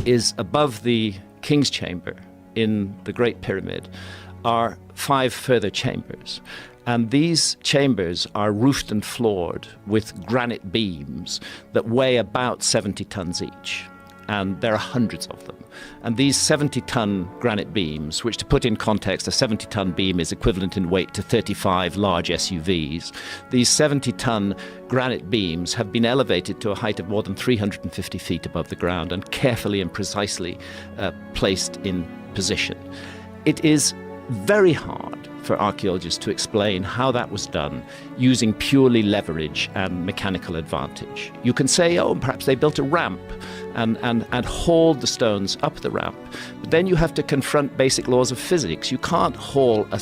is above the King's Chamber in the Great Pyramid are 5 further chambers. And these chambers are roofed and floored with granite beams that weigh about 70 tons each. And there are hundreds of them. And these 70-ton granite beams, which to put in context, a 70-ton beam is equivalent in weight to 35 large SUVs. These 70-ton granite beams have been elevated to a height of more than 350 feet above the ground and carefully and precisely placed in position. It is very hard for archaeologists to explain how that was done using purely leverage and mechanical advantage. You can say, oh, perhaps they built a ramp and hauled the stones up the ramp. But then you have to confront basic laws of physics. You can't haul a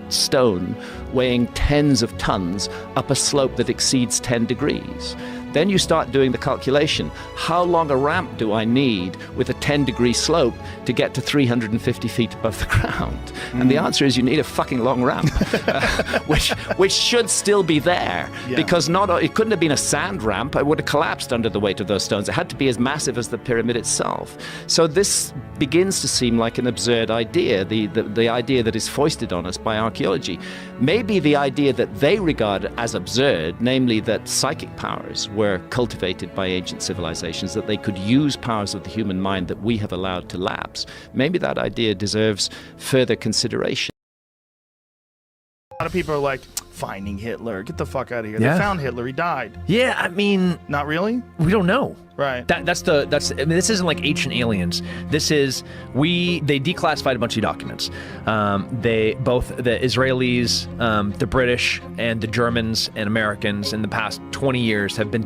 stone weighing tens of tons up a slope that exceeds 10 degrees. Then you start doing the calculation. How long a ramp do I need with a 10-degree slope to get to 350 feet above the ground? And the answer is you need a fucking long ramp, which should still be there, because it couldn't have been a sand ramp. It would have collapsed under the weight of those stones. It had to be as massive as the pyramid itself. So this begins to seem like an absurd idea, the idea that is foisted on us by archaeology. Maybe the idea that they regard as absurd, namely that psychic powers were cultivated by ancient civilizations, that they could use powers of the human mind that we have allowed to lapse. Maybe that idea deserves further consideration. A lot of people are like, finding Hitler, get the fuck out of here. They found Hitler, he died. Yeah, I mean, not really? We don't know. Right. I mean, this isn't like Ancient Aliens. This is, they declassified a bunch of documents. Both the Israelis, the British, and the Germans and Americans in the past 20 years have been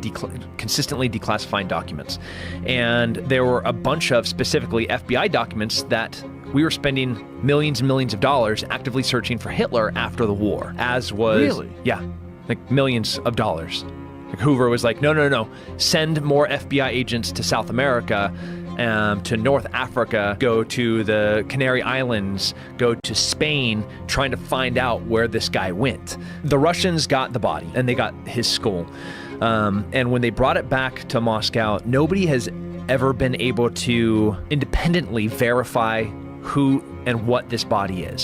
consistently declassifying documents. And there were a bunch of specifically FBI documents that we were spending millions and millions of dollars actively searching for Hitler after the war, as was... Really? Yeah, like millions of dollars. Like Hoover was like, no, send more FBI agents to South America, to North Africa, go to the Canary Islands, go to Spain, trying to find out where this guy went. The Russians got the body, and they got his skull. And when they brought it back to Moscow, nobody has ever been able to independently verify who and what this body is.